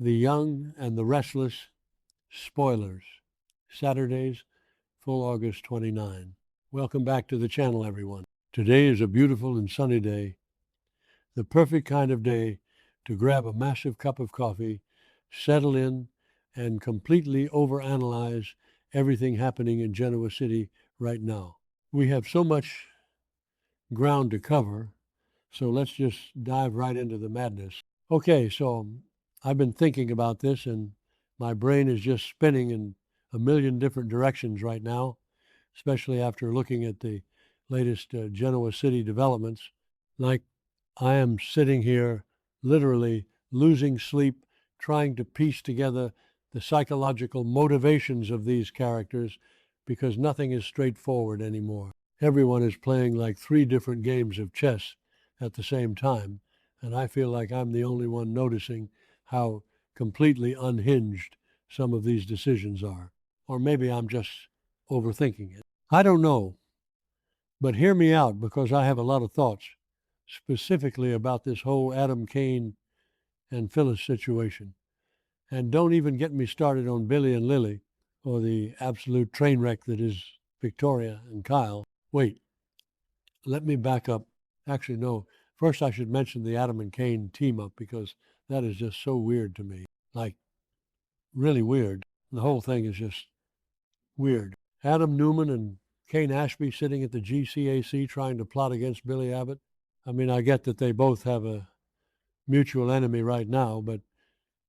The Young and the Restless, spoilers. Saturdays, full August 29. Welcome back to the channel, everyone. Today is a beautiful and sunny day, the perfect kind of day to grab a massive cup of coffee, settle in, and completely overanalyze everything happening in Genoa City right now. We have so much ground to cover, so let's just dive right into the madness. Okay, so I've been thinking about this, and my brain is just spinning in a million different directions right now, especially after looking at the latest Genoa City developments. Like, I am sitting here literally losing sleep, trying to piece together the psychological motivations of these characters because nothing is straightforward anymore. Everyone is playing like 3 different games of chess at the same time, and I feel like I'm the only one noticing how completely unhinged some of these decisions are. Or maybe I'm just overthinking it. I don't know, but hear me out because I have a lot of thoughts specifically about this whole Adam Kane and Phyllis situation. And don't even get me started on Billy and Lily or the absolute train wreck that is Victoria and Kyle. Wait, let me back up. Actually, no. First, I should mention the Adam and Kane team up because that is just so weird to me. Like, really weird. The whole thing is just weird. Adam Newman and Kane Ashby sitting at the GCAC trying to plot against Billy Abbott. I mean, I get that they both have a mutual enemy right now, but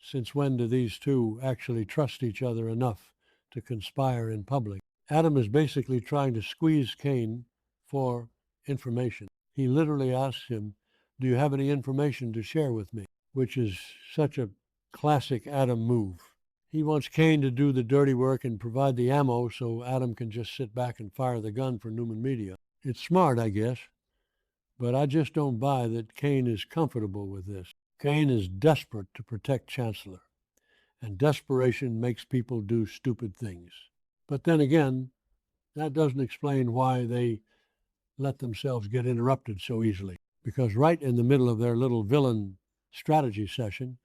since when do these two actually trust each other enough to conspire in public? Adam is basically trying to squeeze Kane for information. He literally asks him, "Do you have any information to share with me?" Which is such a classic Adam move. He wants Kane to do the dirty work and provide the ammo so Adam can just sit back and fire the gun for Newman Media. It's smart, I guess, but I just don't buy that Kane is comfortable with this. Kane is desperate to protect Chancellor, and desperation makes people do stupid things. But then again, that doesn't explain why they let themselves get interrupted so easily. Because right in the middle of their little villain strategy session,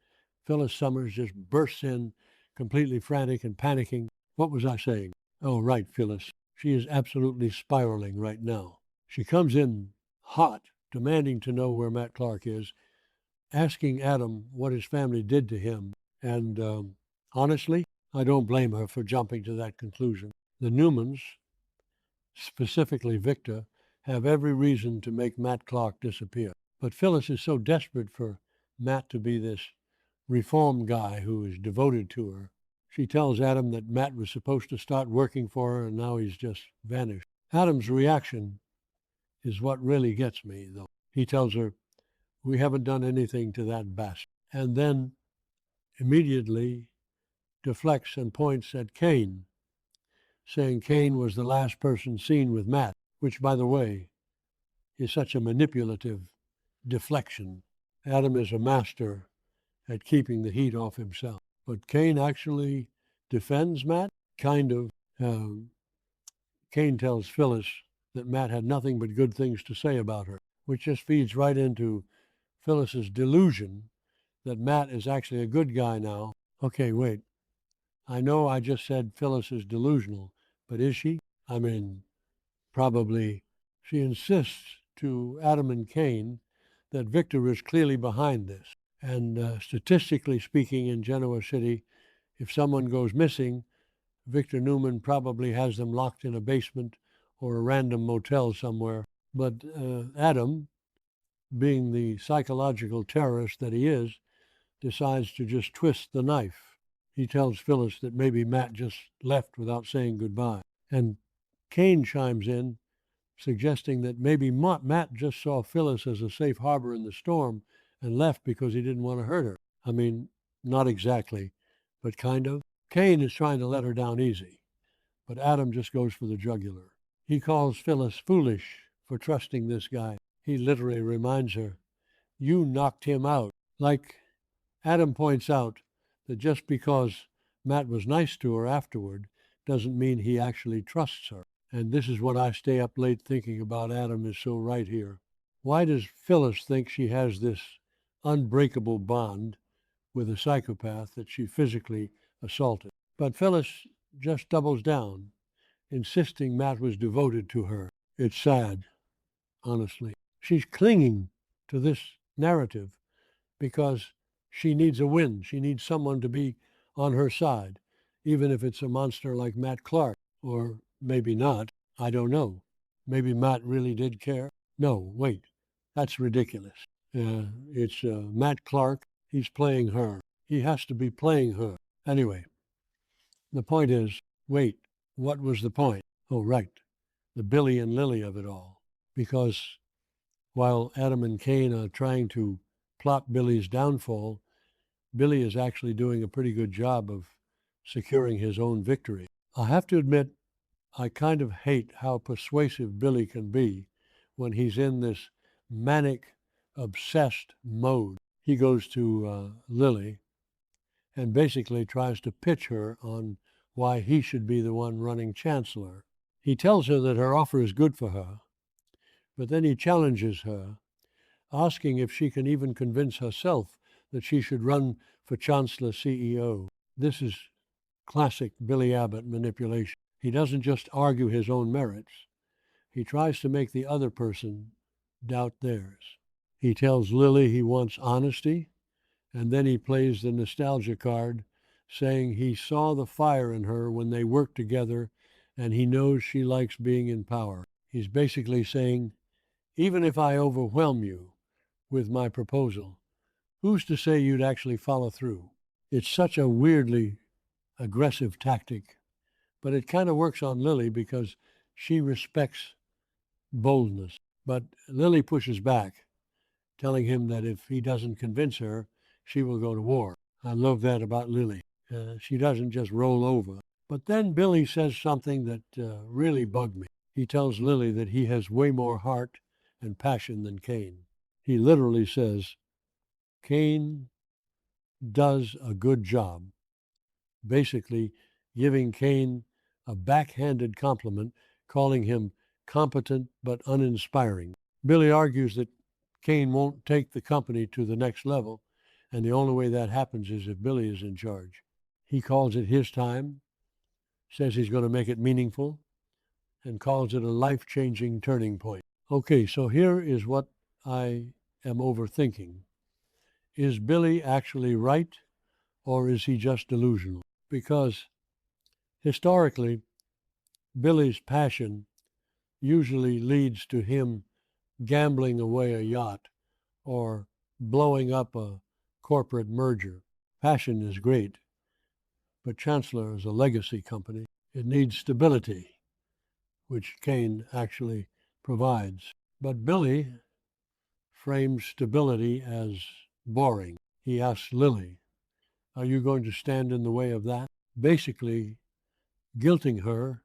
Phyllis Summers just bursts in, completely frantic and panicking. What was I saying? Oh, right, Phyllis. She is absolutely spiraling right now. She comes in hot, demanding to know where Matt Clark is, asking Adam what his family did to him. And honestly, I don't blame her for jumping to that conclusion. The Newmans, specifically Victor, have every reason to make Matt Clark disappear. But Phyllis is so desperate for Matt to be this reform guy who is devoted to her. She tells Adam that Matt was supposed to start working for her and now he's just vanished. Adam's reaction is what really gets me, though. He tells her, "We haven't done anything to that bastard," and then immediately deflects and points at Kane, saying Kane was the last person seen with Matt, which, by the way, is such a manipulative deflection. Adam is a master at keeping the heat off himself. But Kane actually defends Matt, kind of. Kane tells Phyllis that Matt had nothing but good things to say about her, which just feeds right into Phyllis's delusion that Matt is actually a good guy now. Okay, wait. I know I just said Phyllis is delusional, but is she? I mean, probably. She insists to Adam and Kane that Victor is clearly behind this. And statistically speaking, in Genoa City, if someone goes missing, Victor Newman probably has them locked in a basement or a random motel somewhere. But Adam, being the psychological terrorist that he is, decides to just twist the knife. He tells Phyllis that maybe Matt just left without saying goodbye. And Kane chimes in, suggesting that maybe Matt just saw Phyllis as a safe harbor in the storm and left because he didn't want to hurt her. I mean, not exactly, but kind of. Kane is trying to let her down easy, but Adam just goes for the jugular. He calls Phyllis foolish for trusting this guy. He literally reminds her, "You knocked him out." Like Adam points out that just because Matt was nice to her afterward doesn't mean he actually trusts her. And this is what I stay up late thinking about. Adam is so right here. Why does Phyllis think she has this unbreakable bond with a psychopath that she physically assaulted. But Phyllis just doubles down, insisting Matt was devoted to her. It's sad, honestly. She's clinging to this narrative because she needs a win. She needs someone to be on her side, even if it's a monster like Matt Clark, or maybe not. I don't know. Maybe Matt really did care. No, wait, that's ridiculous. It's Matt Clark. He's playing her. He has to be playing her. Anyway, the point is, wait, what was the point? Oh, right, the Billy and Lily of it all. Because while Adam and Kane are trying to plot Billy's downfall, Billy is actually doing a pretty good job of securing his own victory. I have to admit, I kind of hate how persuasive Billy can be when he's in this manic, obsessed mode. He goes to Lily and basically tries to pitch her on why he should be the one running chancellor. He tells her that her offer is good for her, but then he challenges her, asking if she can even convince herself that she should run for Chancellor CEO. This is classic Billy Abbott manipulation. He doesn't just argue his own merits. He tries to make the other person doubt theirs. He tells Lily he wants honesty, and then he plays the nostalgia card, saying he saw the fire in her when they worked together, and he knows she likes being in power. He's basically saying, even if I overwhelm you with my proposal, who's to say you'd actually follow through? It's such a weirdly aggressive tactic, but it kind of works on Lily because she respects boldness. But Lily pushes back, telling him that if he doesn't convince her, she will go to war. I love that about Lily. She doesn't just roll over. But then Billy says something that really bugged me. He tells Lily that he has way more heart and passion than Kane. He literally says, Kane does a good job, basically giving Kane a backhanded compliment, calling him competent but uninspiring. Billy argues that Kane won't take the company to the next level, and the only way that happens is if Billy is in charge. He calls it his time, says he's going to make it meaningful, and calls it a life-changing turning point. Okay, so here is what I am overthinking. Is Billy actually right, or is he just delusional? Because historically, Billy's passion usually leads to him gambling away a yacht or blowing up a corporate merger. Passion is great, but Chancellor is a legacy company. It needs stability, which Kane actually provides. But Billy frames stability as boring. He asks Lily, are you going to stand in the way of that? Basically, guilting her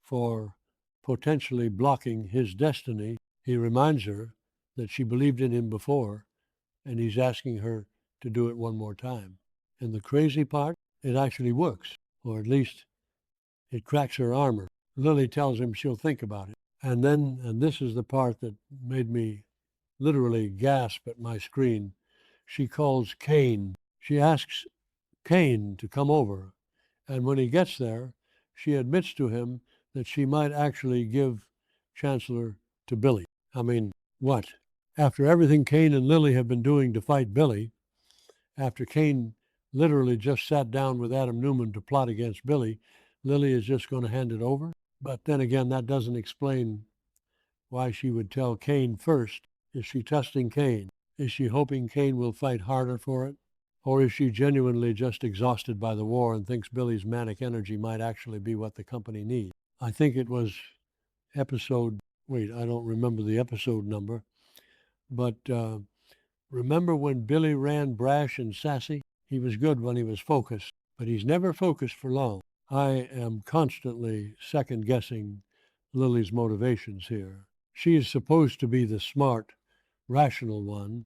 for potentially blocking his destiny. He reminds her that she believed in him before, and he's asking her to do it one more time. And the crazy part, it actually works, or at least it cracks her armor. Lily tells him she'll think about it. And then, and this is the part that made me literally gasp at my screen, she calls Kane. She asks Kane to come over, and when he gets there, she admits to him that she might actually give Chancellor to Billy. I mean, what? After everything Kane and Lily have been doing to fight Billy, after Kane literally just sat down with Adam Newman to plot against Billy, Lily is just going to hand it over? But then again, that doesn't explain why she would tell Kane first. Is she testing Kane? Is she hoping Kane will fight harder for it? Or is she genuinely just exhausted by the war and thinks Billy's manic energy might actually be what the company needs? I think it was I don't remember the episode number, but remember when Billy ran brash and sassy? He was good when he was focused, but he's never focused for long. I am constantly second-guessing Lily's motivations here. She is supposed to be the smart, rational one,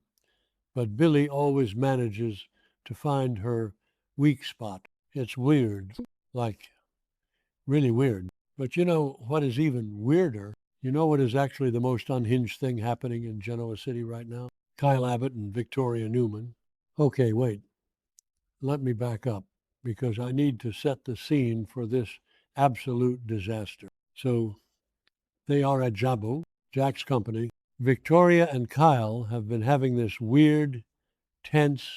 but Billy always manages to find her weak spot. It's weird, like really weird. But you know what is even weirder? You know what is actually the most unhinged thing happening in Genoa City right now? Kyle Abbott and Victoria Newman. Okay, wait. let me back up because I need to set the scene for this absolute disaster. So they are at Jabu, Jack's company. Victoria and Kyle have been having this weird, tense,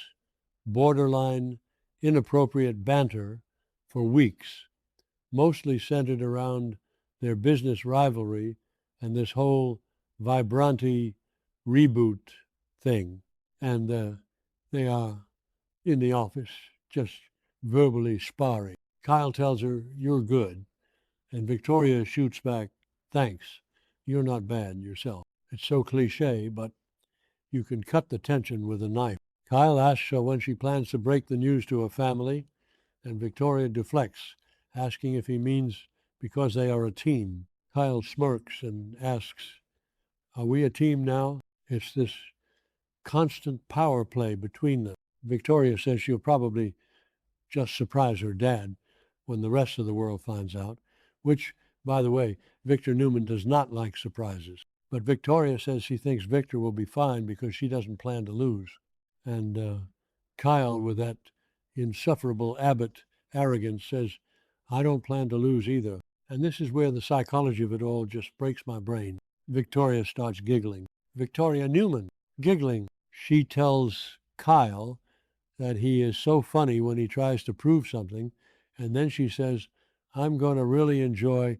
borderline, inappropriate banter for weeks, mostly centered around their business rivalry and this whole Vibranti reboot thing. And they are in the office just verbally sparring. Kyle tells her, "You're good." And Victoria shoots back, "Thanks. You're not bad yourself." It's so cliche, but you can cut the tension with a knife. Kyle asks her when she plans to break the news to her family, and Victoria deflects, asking if he means because they are a team. Kyle smirks and asks, "Are we a team now?" It's this constant power play between them. Victoria says she'll probably just surprise her dad when the rest of the world finds out, which, by the way, Victor Newman does not like surprises. But Victoria says she thinks Victor will be fine because she doesn't plan to lose. And Kyle, with that insufferable Abbott arrogance, says, "I don't plan to lose either." And this is where the psychology of it all just breaks my brain. Victoria starts giggling. Victoria Newman, giggling. She tells Kyle that he is so funny when he tries to prove something. And then she says, "I'm going to really enjoy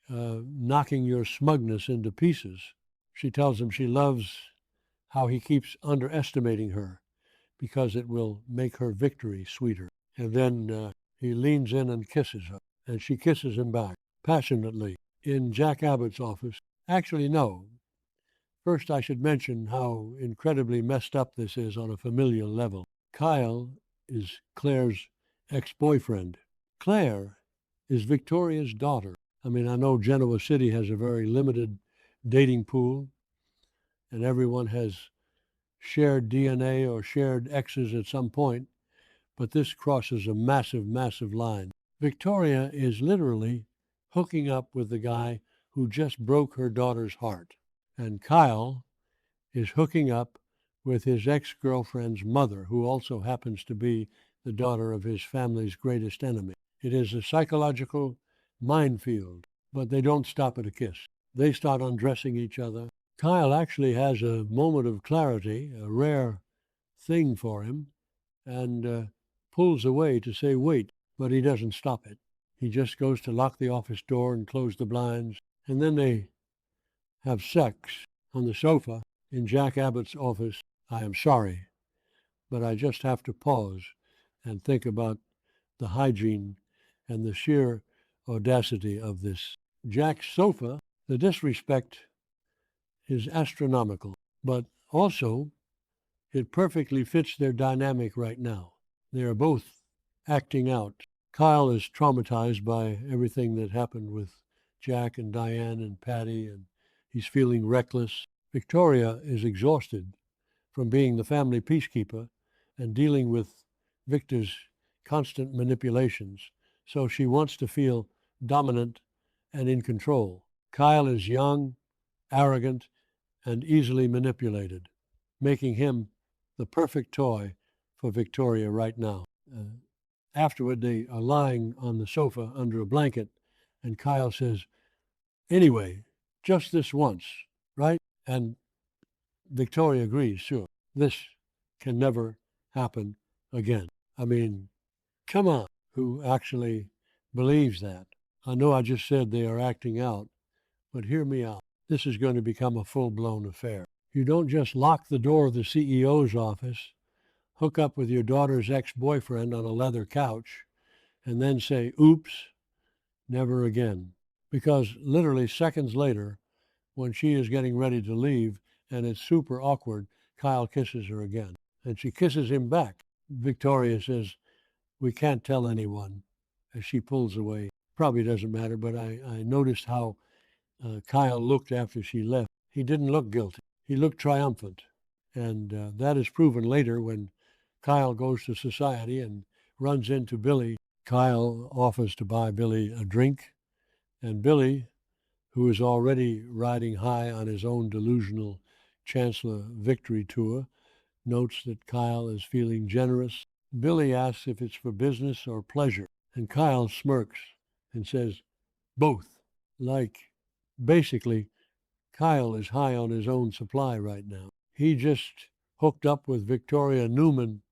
knocking your smugness into pieces." She tells him she loves how he keeps underestimating her because it will make her victory sweeter. And then he leans in and kisses her, and she kisses him back passionately in Jack Abbott's office. Actually, no. First, I should mention how incredibly messed up this is on a familial level. Kyle is Claire's ex-boyfriend. Claire is Victoria's daughter. I mean, I know Genoa City has a very limited dating pool, and everyone has shared DNA or shared exes at some point, but this crosses a massive, massive line. Victoria is literally hooking up with the guy who just broke her daughter's heart, and Kyle is hooking up with his ex-girlfriend's mother, who also happens to be the daughter of his family's greatest enemy. It is a psychological minefield, but they don't stop at a kiss. They start undressing each other. Kyle actually has a moment of clarity, a rare thing for him, and pulls away to say, "Wait," but he doesn't stop it. He just goes to lock the office door and close the blinds, and then they have sex on the sofa in Jack Abbott's office. I am sorry, but I just have to pause and think about the hygiene and the sheer audacity of this. Jack's sofa, the disrespect is astronomical, but also it perfectly fits their dynamic right now. They are both acting out. Kyle is traumatized by everything that happened with Jack and Diane and Patty, and he's feeling reckless. Victoria is exhausted from being the family peacekeeper and dealing with Victor's constant manipulations, so she wants to feel dominant and in control. Kyle is young, arrogant, and easily manipulated, making him the perfect toy for Victoria right now. Afterward, they are lying on the sofa under a blanket, and Kyle says, "Anyway, just this once, right?" And Victoria agrees, "Sure, this can never happen again." I mean, come on, who actually believes that? I know I just said they are acting out, but hear me out. This is going to become a full-blown affair. You don't just lock the door of the CEO's office, hook up with your daughter's ex-boyfriend on a leather couch, and then say, "Oops, never again." Because literally seconds later, when she is getting ready to leave and it's super awkward, Kyle kisses her again. And she kisses him back. Victoria says, "We can't tell anyone," as she pulls away. Probably doesn't matter, but I noticed how Kyle looked after she left. He didn't look guilty. He looked triumphant. And that is proven later when Kyle goes to society and runs into Billy. Kyle offers to buy Billy a drink, and Billy, who is already riding high on his own delusional Chancellor victory tour, notes that Kyle is feeling generous. Billy asks if it's for business or pleasure, and Kyle smirks and says, both. Like, basically, Kyle is high on his own supply right now. He just hooked up with Victoria Newman,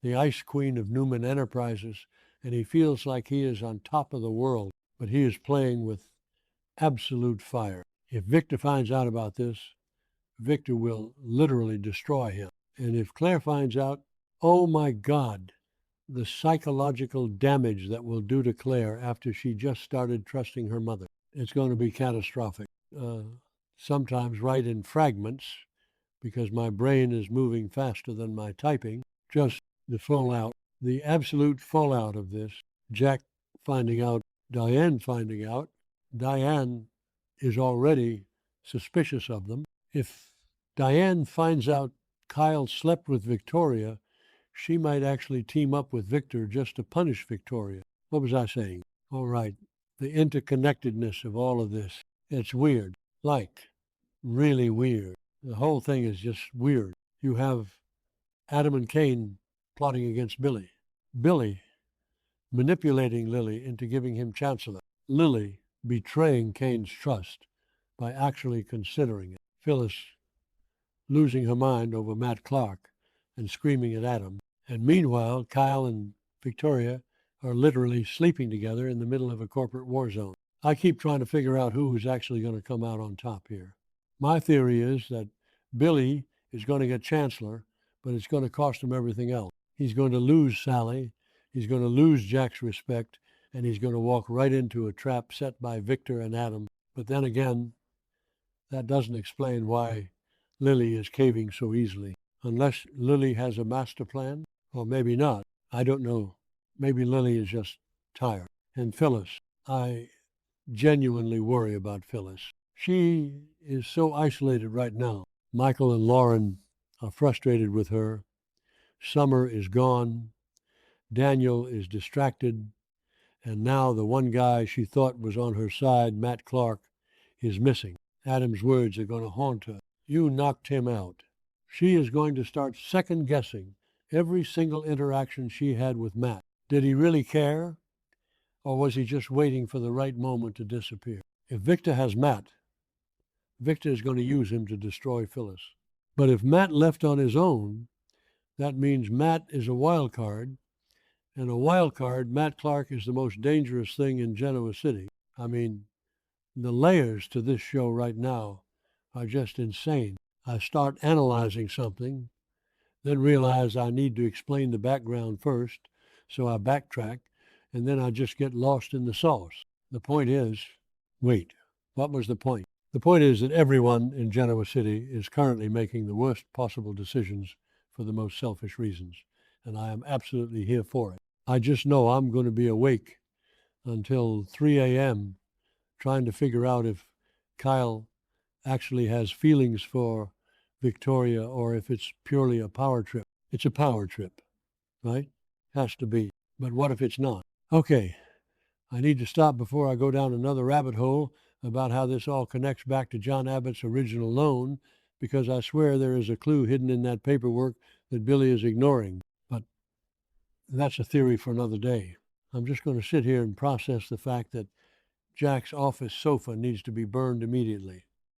the Ice Queen of Newman Enterprises, and he feels like he is on top of the world, but he is playing with absolute fire. If Victor finds out about this, Victor will literally destroy him. And if Claire finds out, oh my God, the psychological damage that will do to Claire after she just started trusting her mother. It's going to be catastrophic. Sometimes write in fragments because my brain is moving faster than my typing. Just the fallout, the absolute fallout of this. Jack finding out, Diane finding out. Diane is already suspicious of them. If Diane finds out Kyle slept with Victoria, she might actually team up with Victor just to punish Victoria. What was I saying? All right, the interconnectedness of all of this. It's weird, like really weird. The whole thing is just weird. You have Adam and Kane plotting against Billy. Billy manipulating Lily into giving him Chancellor. Lily betraying Kane's trust by actually considering it. Phyllis losing her mind over Matt Clark and screaming at Adam. And meanwhile, Kyle and Victoria are literally sleeping together in the middle of a corporate war zone. I keep trying to figure out who is actually going to come out on top here. My theory is that Billy is going to get Chancellor, but it's going to cost him everything else. He's going to lose Sally, he's going to lose Jack's respect, and he's going to walk right into a trap set by Victor and Adam. But then again, that doesn't explain why Lily is caving so easily. Unless Lily has a master plan, or maybe not. I don't know. Maybe Lily is just tired. And Phyllis, I genuinely worry about Phyllis. She is so isolated right now. Michael and Lauren are frustrated with her. Summer is gone. Daniel is distracted. And now the one guy she thought was on her side, Matt Clark, is missing. Adam's words are going to haunt her. You knocked him out. She is going to start second-guessing every single interaction she had with Matt. Did he really care? Or was he just waiting for the right moment to disappear? If Victor has Matt, Victor is going to use him to destroy Phyllis. But if Matt left on his own, that means Matt is a wild card. And a wild card, Matt Clark, is the most dangerous thing in Genoa City. I mean, the layers to this show right now are just insane. I start analyzing something, then realize I need to explain the background first, so I backtrack, and then I just get lost in the sauce. The point is, wait, what was the point? The point is that everyone in Genoa City is currently making the worst possible decisions for the most selfish reasons, and I am absolutely here for it. I just know I'm going to be awake until 3 a.m. trying to figure out if Kyle actually has feelings for Victoria or if it's purely a power trip. It's a power trip, right? Has to be. But what if it's not? Okay, I need to stop before I go down another rabbit hole about how this all connects back to John Abbott's original loan, because I swear there is a clue hidden in that paperwork that Billy is ignoring. But that's a theory for another day. I'm just going to sit here and process the fact that Jack's office sofa needs to be burned immediately.